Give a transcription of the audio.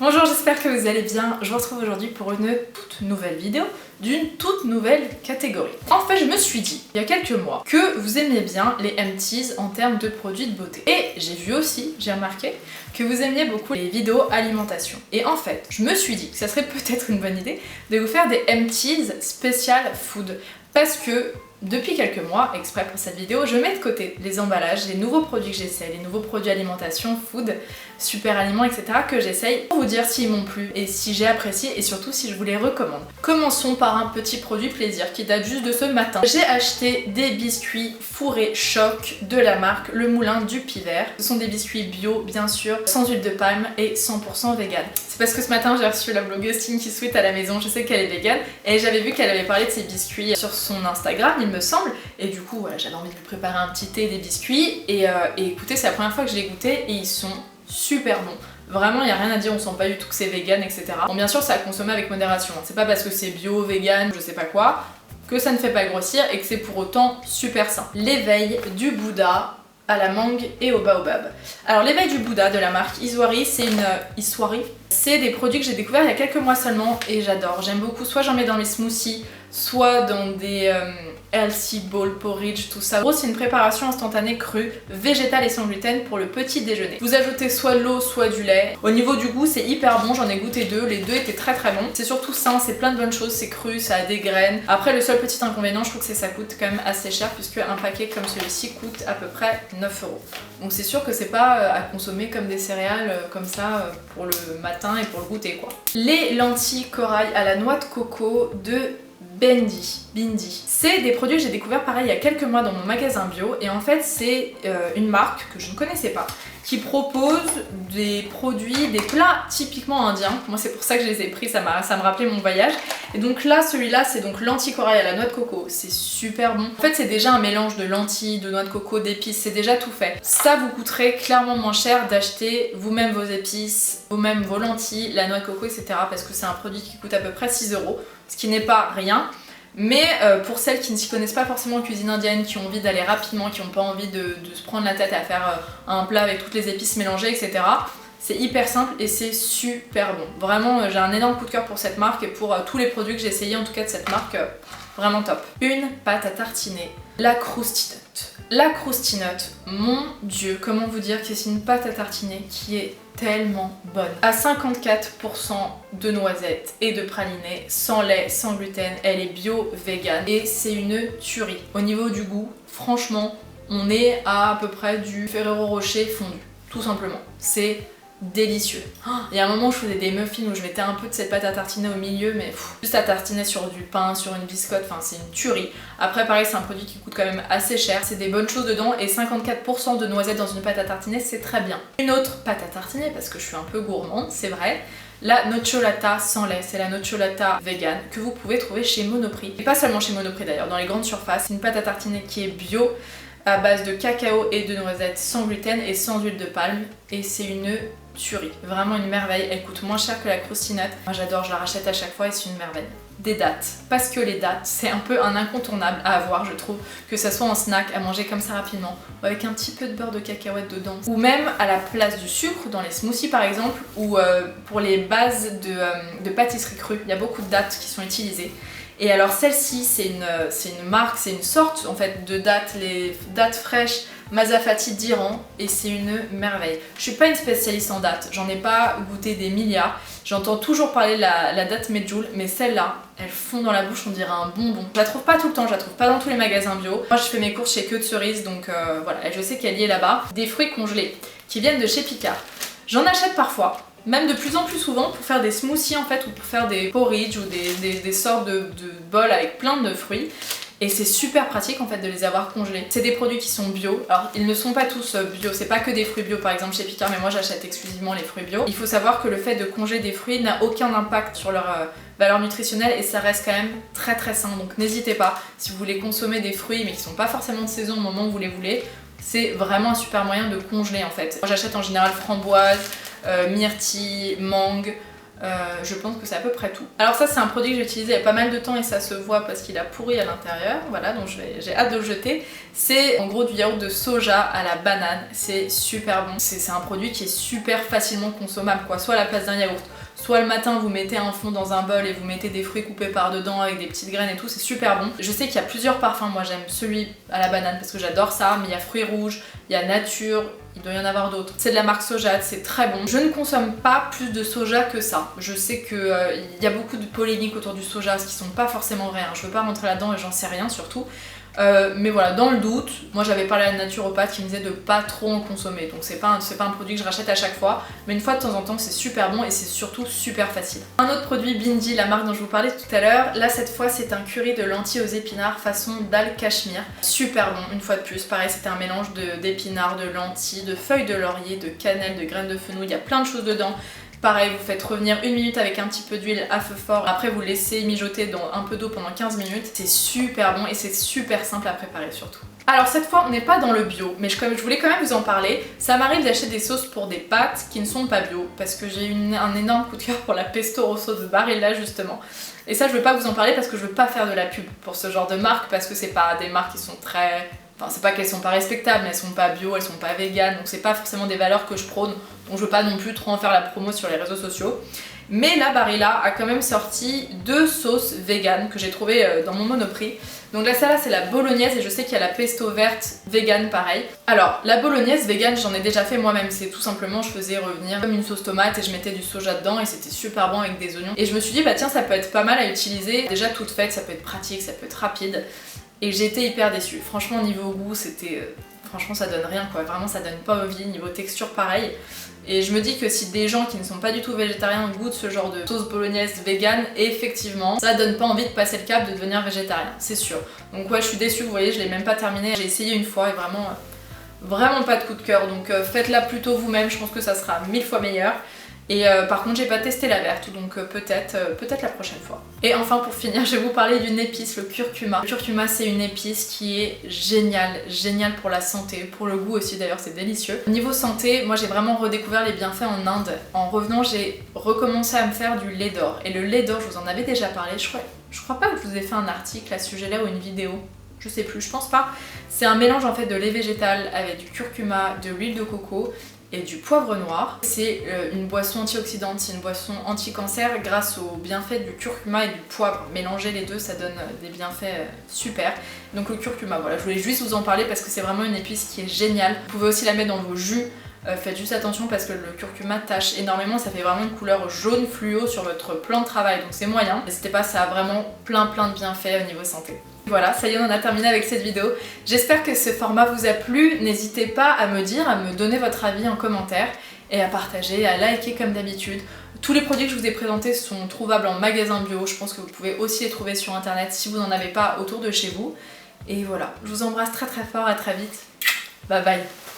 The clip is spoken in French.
Bonjour, j'espère que vous allez bien. Je vous retrouve aujourd'hui pour une toute nouvelle vidéo d'une toute nouvelle catégorie. En fait, je me suis dit, il y a quelques mois, que vous aimiez bien les empties en termes de produits de beauté. Et j'ai vu aussi, j'ai remarqué, que vous aimiez beaucoup les vidéos alimentation. Et en fait, je me suis dit que ça serait peut-être une bonne idée de vous faire des empties spécial food. Parce que depuis quelques mois, exprès pour cette vidéo, je mets de côté les emballages, les nouveaux produits que j'essaie, les nouveaux produits alimentation, food, super aliments, etc. que j'essaye pour vous dire s'ils m'ont plu et si j'ai apprécié et surtout si je vous les recommande. Commençons par un petit produit plaisir qui date juste de ce matin. J'ai acheté des biscuits fourrés choc de la marque Le Moulin du Pivert. Ce sont des biscuits bio, bien sûr, sans huile de palme et 100% vegan. C'est parce que ce matin j'ai reçu la blogueuse Tinky Sweet à la maison, je sais qu'elle est vegan et j'avais vu qu'elle avait parlé de ses biscuits sur son Instagram, il me semble, et du coup voilà, j'avais envie de lui préparer un petit thé et des biscuits et écoutez, c'est la première fois que je l'ai goûté et ils sont super bons. Vraiment, il n'y a rien à dire, on sent pas du tout que c'est vegan, etc. Bon, bien sûr, ça a consommé avec modération. C'est pas parce que c'est bio, vegan, je sais pas quoi, que ça ne fait pas grossir et que c'est pour autant super sain. L'éveil du Bouddha à la mangue et au baobab. Alors l'éveil du Bouddha de la marque Iswari, c'est des produits que j'ai découverts il y a quelques mois seulement et j'adore. J'aime beaucoup, soit j'en mets dans les smoothies, soit dans des healthy bowl porridge, tout ça. En gros, c'est une préparation instantanée crue, végétale et sans gluten pour le petit déjeuner. Vous ajoutez soit de l'eau, soit du lait. Au niveau du goût, c'est hyper bon, j'en ai goûté deux, les deux étaient très très bons. C'est surtout sain, c'est plein de bonnes choses, c'est cru, ça a des graines. Après, le seul petit inconvénient, je trouve que ça coûte quand même assez cher puisque un paquet comme celui-ci coûte à peu près 9 €. Donc c'est sûr que c'est pas à consommer comme des céréales comme ça pour le matin et pour le goûter quoi. Les lentilles corail à la noix de coco de Bindi. C'est des produits que j'ai découverts pareil il y a quelques mois dans mon magasin bio et en fait c'est une marque que je ne connaissais pas qui propose des produits, des plats typiquement indiens. Moi c'est pour ça que je les ai pris, ça me rappelait mon voyage. Et donc là, celui-là c'est donc lentilles corail à la noix de coco, c'est super bon. En fait c'est déjà un mélange de lentilles, de noix de coco, d'épices, c'est déjà tout fait. Ça vous coûterait clairement moins cher d'acheter vous-même vos épices, vous-même vos lentilles, la noix de coco, etc. parce que c'est un produit qui coûte à peu près 6 €, ce qui n'est pas rien. Mais pour celles qui ne s'y connaissent pas forcément en cuisine indienne, qui ont envie d'aller rapidement, qui n'ont pas envie de se prendre la tête à faire un plat avec toutes les épices mélangées, etc. C'est hyper simple et c'est super bon. Vraiment, j'ai un énorme coup de cœur pour cette marque et pour tous les produits que j'ai essayés en tout cas de cette marque, vraiment top. Une pâte à tartiner, la Krusty Nut. La Krusty Nut, mon dieu, comment vous dire que c'est une pâte à tartiner qui est tellement bonne. À 54% de noisettes et de pralinés, sans lait, sans gluten, elle est bio, vegan et c'est une tuerie. Au niveau du goût, franchement, on est à peu près du Ferrero Rocher fondu, tout simplement. C'est délicieux. Il y a un moment où je faisais des muffins où je mettais un peu de cette pâte à tartiner au milieu mais juste à tartiner sur du pain, sur une biscotte, enfin c'est une tuerie. Après pareil c'est un produit qui coûte quand même assez cher, c'est des bonnes choses dedans et 54% de noisettes dans une pâte à tartiner c'est très bien. Une autre pâte à tartiner parce que je suis un peu gourmande, c'est vrai, la nocciolata sans lait, c'est la nocciolata vegan que vous pouvez trouver chez Monoprix. Et pas seulement chez Monoprix d'ailleurs, dans les grandes surfaces. C'est une pâte à tartiner qui est bio, à base de cacao et de noisettes, sans gluten et sans huile de palme et c'est une tuerie, vraiment une merveille. Elle coûte moins cher que la Krusty Nut. Moi j'adore, je la rachète à chaque fois et c'est une merveille. Des dattes, parce que les dattes c'est un peu un incontournable à avoir je trouve, que ça soit en snack, à manger comme ça rapidement, ou avec un petit peu de beurre de cacahuète dedans, ou même à la place du sucre dans les smoothies par exemple, ou pour les bases de pâtisserie crue, il y a beaucoup de dattes qui sont utilisées. Et alors celle-ci c'est une marque, c'est une sorte en fait de dattes, les dattes fraîches Mazafati d'Iran et c'est une merveille. Je suis pas une spécialiste en dattes, j'en ai pas goûté des milliards. J'entends toujours parler de la date Medjool, mais celle-là, elle fond dans la bouche, on dirait un bonbon. Je la trouve pas tout le temps, je la trouve pas dans tous les magasins bio. Moi je fais mes courses chez Queue de Cerise, donc voilà, et je sais qu'elle y est là-bas. Des fruits congelés qui viennent de chez Picard. J'en achète parfois. Même de plus en plus souvent pour faire des smoothies en fait ou pour faire des porridge ou des sortes de bols avec plein de fruits. Et c'est super pratique en fait de les avoir congelés. C'est des produits qui sont bio. Alors ils ne sont pas tous bio, c'est pas que des fruits bio par exemple chez Picard, mais moi j'achète exclusivement les fruits bio. Il faut savoir que le fait de congeler des fruits n'a aucun impact sur leur valeur nutritionnelle et ça reste quand même très très sain. Donc n'hésitez pas, si vous voulez consommer des fruits mais qui sont pas forcément de saison au moment où vous les voulez, c'est vraiment un super moyen de congeler en fait. Moi j'achète en général framboise, myrtille, mangue, Je pense que c'est à peu près tout. Alors ça c'est un produit que j'ai utilisé il y a pas mal de temps et ça se voit parce qu'il a pourri à l'intérieur, voilà, donc j'ai hâte de le jeter. C'est en gros du yaourt de soja à la banane, c'est super bon. C'est un produit qui est super facilement consommable quoi, soit à la place d'un yaourt, soit le matin vous mettez un fond dans un bol et vous mettez des fruits coupés par dedans avec des petites graines et tout, c'est super bon. Je sais qu'il y a plusieurs parfums, moi j'aime celui à la banane parce que j'adore ça, mais il y a fruits rouges, il y a nature, il doit y en avoir d'autres. C'est de la marque Soja, c'est très bon. Je ne consomme pas plus de soja que ça. Je sais qu'il y a beaucoup de polémiques autour du soja, ce qui sont pas forcément vraies. Je veux pas rentrer là-dedans et j'en sais rien surtout. Mais voilà, dans le doute, moi j'avais parlé à la naturopathe qui me disait de pas trop en consommer. Donc c'est pas un produit que je rachète à chaque fois, mais une fois de temps en temps c'est super bon et c'est surtout super facile. Un autre produit, Bindi, la marque dont je vous parlais tout à l'heure, là cette fois c'est un curry de lentilles aux épinards façon dal cachemire. Super bon, une fois de plus, pareil c'était un mélange d'épinards, de lentilles, de feuilles de laurier, de cannelle, de graines de fenouil, il y a plein de choses dedans. Pareil, vous faites revenir 1 minute avec un petit peu d'huile à feu fort, après vous laissez mijoter dans un peu d'eau pendant 15 minutes. C'est super bon et c'est super simple à préparer surtout. Alors cette fois on n'est pas dans le bio, mais je voulais quand même vous en parler. Ça m'arrive d'acheter des sauces pour des pâtes qui ne sont pas bio, parce que j'ai eu un énorme coup de cœur pour la pesto rosso de Barilla justement. Et ça je veux pas vous en parler parce que je veux pas faire de la pub pour ce genre de marque, parce que c'est pas des marques qui sont très... Enfin, c'est pas qu'elles sont pas respectables, mais elles sont pas bio, elles sont pas véganes, donc c'est pas forcément des valeurs que je prône, donc je veux pas non plus trop en faire la promo sur les réseaux sociaux. Mais là, Barilla a quand même sorti 2 sauces véganes que j'ai trouvées dans mon Monoprix. Donc là, celle-là, c'est la bolognaise et je sais qu'il y a la pesto verte végane pareil. Alors, la bolognaise végane, j'en ai déjà fait moi-même. C'est tout simplement, je faisais revenir comme une sauce tomate et je mettais du soja dedans et c'était super bon avec des oignons. Et je me suis dit, bah tiens, ça peut être pas mal à utiliser. Déjà toute faite, ça peut être pratique, ça peut être rapide. Et j'ai été hyper déçue. Franchement, niveau goût, c'était... Franchement, ça donne rien quoi. Vraiment, ça donne pas envie. Niveau texture, pareil. Et je me dis que si des gens qui ne sont pas du tout végétariens goûtent ce genre de sauce bolognaise végane, effectivement, ça donne pas envie de passer le cap de devenir végétarien, c'est sûr. Donc ouais, je suis déçue, vous voyez, je l'ai même pas terminé. J'ai essayé une fois et vraiment pas de coup de cœur. Donc faites-la plutôt vous-même, je pense que ça sera 1000 fois meilleur. Et par contre j'ai pas testé la verte, donc peut-être la prochaine fois. Et enfin pour finir, je vais vous parler d'une épice, le curcuma. Le curcuma c'est une épice qui est géniale pour la santé, pour le goût aussi d'ailleurs, c'est délicieux. Niveau santé, moi j'ai vraiment redécouvert les bienfaits en Inde. En revenant j'ai recommencé à me faire du lait d'or. Et le lait d'or, je vous en avais déjà parlé, je crois pas que je vous ai fait un article à ce sujet-là ou une vidéo. Je sais plus, je pense pas. C'est un mélange en fait de lait végétal avec du curcuma, de l'huile de coco et du poivre noir. C'est une boisson antioxydante, c'est une boisson anti-cancer grâce aux bienfaits du curcuma et du poivre. Mélanger les deux, ça donne des bienfaits super. Donc le curcuma, voilà, je voulais juste vous en parler parce que c'est vraiment une épice qui est géniale. Vous pouvez aussi la mettre dans vos jus. Faites juste attention parce que le curcuma tache énormément, ça fait vraiment une couleur jaune fluo sur votre plan de travail, donc c'est moyen. N'hésitez pas, ça a vraiment plein de bienfaits au niveau santé. Voilà, ça y est, on en a terminé avec cette vidéo. J'espère que ce format vous a plu. N'hésitez pas à me dire, à me donner votre avis en commentaire et à partager, à liker comme d'habitude. Tous les produits que je vous ai présentés sont trouvables en magasin bio. Je pense que vous pouvez aussi les trouver sur internet si vous n'en avez pas autour de chez vous. Et voilà, je vous embrasse très fort, à très vite. Bye bye.